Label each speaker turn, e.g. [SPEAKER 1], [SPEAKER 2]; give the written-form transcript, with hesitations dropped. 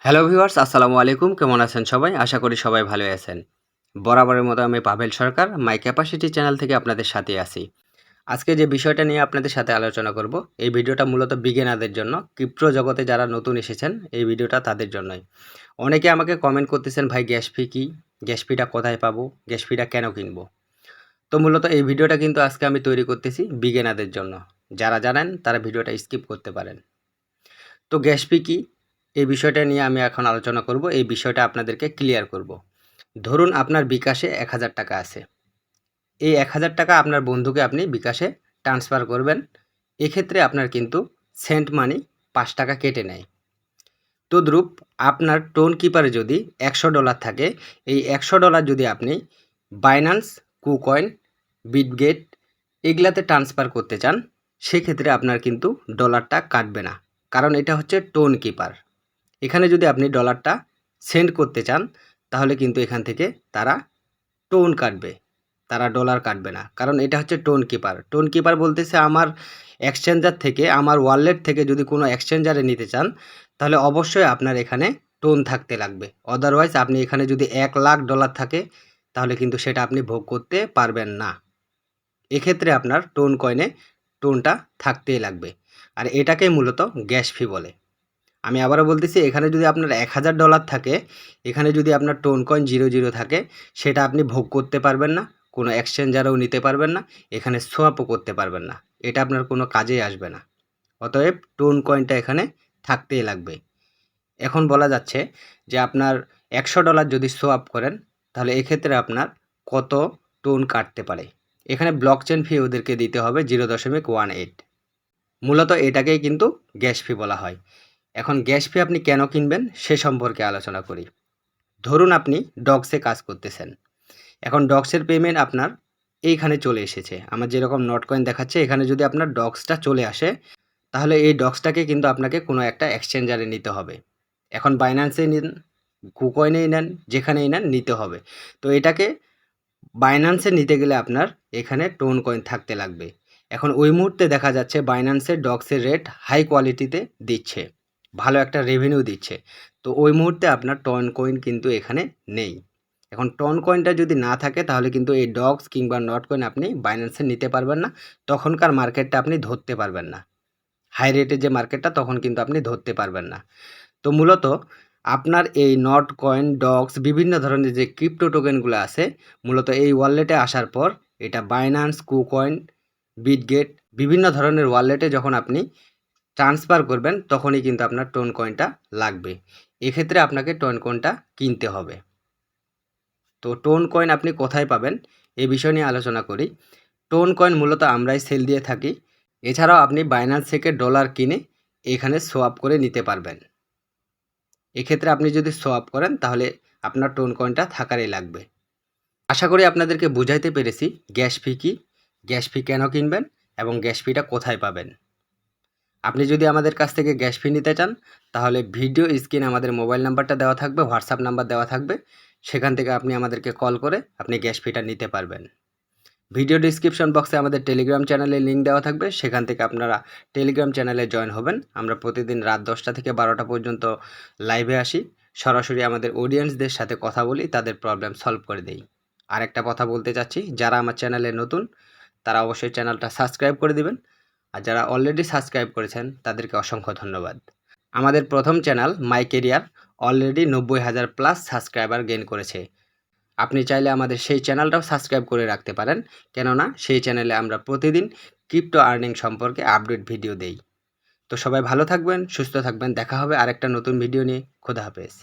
[SPEAKER 1] Hello viewers, আসসালামু আলাইকুম। কেমন আছেন সবাই? আশা করি সবাই ভালো আছেন। বরাবরের মতো আমি পাভেল সরকার মাই ক্যাপাসিটি চ্যানেল থেকে আপনাদের সাথে আছি। আজকে যে বিষয়টা নিয়ে আপনাদের সাথে আলোচনা করব, এই ভিডিওটা মূলত বিগিনারদের জন্য। ক্রিপ্টো জগতে যারা নতুন এসেছেন, এই ভিডিওটা তাদের জন্যই। অনেকে আমাকে কমেন্ট করতেছেন, ভাই গ্যাস ফি কি? গ্যাস ফিটা কোথায় পাবো? গ্যাস ফিটা কেন কিনবো? তো মূলত এই ভিডিওটা কিন্তু আজকে আমি তৈরি করতেছি বিগিনারদের জন্য। যারা জানেন তারা ভিডিওটা স্কিপ করতে পারেন। তো গ্যাস ফি কি? এই বিষয়টা নিয়ে আমি এখন আলোচনা করব। এই বিষয়টা আপনাদেরকে ক্লিয়ার করব। ধরুন আপনার বিকাশে ১,০০০ টাকা আছে। এই ১,০০০ টাকা আপনার বন্ধুকে আপনি বিকাশে ট্রান্সফার করবেন। এক্ষেত্রে আপনার কিন্তু সেন্ট মানি ৫ টাকা কেটে নেয়। তদ্রূপ আপনার টোন কিপারে যদি $১০০ থাকে, এই $১০০ যদি আপনি বাইন্যান্স, কুকয়েন, বিটগেট এগুলাতে ট্রান্সফার করতে চান, সেক্ষেত্রে আপনার কিন্তু ডলারটা কাটবে না। কারণ এটা হচ্ছে টোন কিপার। এখানে যদি আপনি ডলারটা সেন্ড করতে চান, তাহলে কিন্তু এখান থেকে তারা টোন কাটবে, তারা ডলার কাটবে না। কারণ এটা হচ্ছে টোন কিপার। টোন কিপার বলতেছে আমার এক্সচেঞ্জার থেকে, আমার ওয়ালেট থেকে যদি কোনো এক্সচেঞ্জারে নিতে চান, তাহলে অবশ্যই আপনার এখানে টোন থাকতে লাগবে। আদারওয়াইজ আপনি এখানে যদি $1,00,000 থাকে, তাহলে কিন্তু সেটা আপনি ভোগ করতে পারবেন না। এক্ষেত্রে আপনার টোন কয়েনে টোনটা থাকতেই লাগবে। আর এটাকেই মূলত গ্যাস ফি বলে। আমি আবারও বলতেছি, এখানে যদি আপনার $1,000 থাকে, এখানে যদি আপনার টোন কয়েন 00 থাকে, সেটা আপনি ভোগ করতে পারবেন না, কোনো এক্সচেঞ্জারেও নিতে পারবেন না, এখানে সোয়াপও করতে পারবেন না। এটা আপনার কোনো কাজেই আসবে না। অতএব টোন কয়েনটা এখানে থাকতেই লাগবে। এখন বলা যাচ্ছে যে আপনার $100 যদি সোয়াপ করেন, তাহলে এক্ষেত্রে আপনার কত টোন কাটতে পারে। এখানে ব্লকচেন ফি ওদেরকে দিতে হবে 0.18। মূলত এটাকেই কিন্তু গ্যাস ফি বলা হয়। এখন গ্যাস ফি আপনি কেন কিনবেন সে সম্পর্কে আলোচনা করি। ধরুন আপনি ডগসে কাজ করতেছেন। এখন ডগসের পেমেন্ট আপনার এইখানে চলে এসেছে। আমার যেরকম নট কয়েন দেখাচ্ছে, এখানে যদি আপনার ডগসটা চলে আসে, তাহলে এই ডগসটাকে কিন্তু আপনাকে কোনো একটা এক্সচেঞ্জারে নিতে হবে। এখন বাইন্যান্সে নিন, কুকয়েনেই নেন, যেখানেই নেন নিতে হবে। তো এটাকে বাইন্যান্সে নিতে গেলে আপনার এখানে টোন কয়েন থাকতে লাগবে। এখন ওই মুহূর্তে দেখা যাচ্ছে বাইন্যান্সের ডগসের রেট হাই কোয়ালিটিতে দিচ্ছে, ভালো একটা রেভিনিউ দিচ্ছে। তো ওই মুহূর্তে আপনার টন কয়েন কিন্তু এখানে নেই। এখন টন কয়েনটা যদি না থাকে, তাহলে কিন্তু এই ডগস কিংবা নট কয়েন আপনি বাইন্যান্সে নিতে পারবেন না। তখনকার মার্কেটটা আপনি ধরতে পারবেন না। হাই রেটের যে মার্কেটটা, তখন কিন্তু আপনি ধরতে পারবেন না। তো মূলত আপনার এই নট কয়েন, ডগস বিভিন্ন ধরনের যে ক্রিপ্টো টোকেনগুলো আছে, মূলত এই ওয়ালেটে আসার পর এটা বাইন্যান্স, কুকয়েন, বিটগেট বিভিন্ন ধরনের ওয়ালেটে যখন আপনি ট্রান্সফার করবেন, তখনই কিন্তু আপনার টোন কয়েনটা লাগবে। এক্ষেত্রে আপনাকে টোন কয়েনটা কিনতে হবে। তো টোন কয়েন আপনি কোথায় পাবেন এই বিষয় নিয়ে আলোচনা করি। টোন কয়েন মূলত আমরাই সেল দিয়ে থাকি। এছাড়াও আপনি বাইন্যান্স থেকে ডলার কিনে এখানে সোয়াপ করে নিতে পারবেন। এক্ষেত্রে আপনি যদি সোয়াপ করেন, তাহলে আপনার টোন কয়েনটা থাকারই লাগবে। আশা করি আপনাদেরকে বুঝাইতে পেরেছি গ্যাস ফি কী, গ্যাস ফি কেন কিনবেন এবং গ্যাস ফিটা কোথায় পাবেন। আপনি যদি আমাদের কাছ থেকে গ্যাস ফি নিতে চান, তাহলে ভিডিও স্ক্রিনে আমাদের মোবাইল নাম্বারটা দেওয়া থাকবে, হোয়াটসঅ্যাপ নাম্বার দেওয়া থাকবে। সেখান থেকে আপনি আমাদেরকে কল করে আপনি গ্যাস ফিটা নিতে পারবেন। ভিডিও ডিসক্রিপশন বক্সে আমাদের টেলিগ্রাম চ্যানেলের লিঙ্ক দেওয়া থাকবে, সেখান থেকে আপনারা টেলিগ্রাম চ্যানেলে জয়েন হবেন। আমরা প্রতিদিন রাত 10টা থেকে 12টা পর্যন্ত লাইভে আসি, সরাসরি আমাদের অডিয়েন্সদের সাথে কথা বলি, তাদের প্রবলেম সলভ করে দেই। আর একটা কথা বলতে চাচ্ছি, যারা আমার চ্যানেলে নতুন, তারা অবশ্যই চ্যানেলটা সাবস্ক্রাইব করে দিবেন। আর যারা অলরেডি সাবস্ক্রাইব করেছেন, তাদেরকে অসংখ্য ধন্যবাদ। আমাদের প্রথম channel my career already 90,000 plus subscriber gain করেছে। আপনি চাইলে আমাদের সেই চ্যানেলটাও সাবস্ক্রাইব করে রাখতে পারেন, কেননা সেই চ্যানেলে আমরা প্রতিদিন ক্রিপ্টো আর্নিং সম্পর্কে আপডেট ভিডিও দেই। তো সবাই ভালো থাকবেন, সুস্থ থাকবেন। দেখা হবে আরেকটা নতুন ভিডিও নিয়ে। খোদা হাফেজ।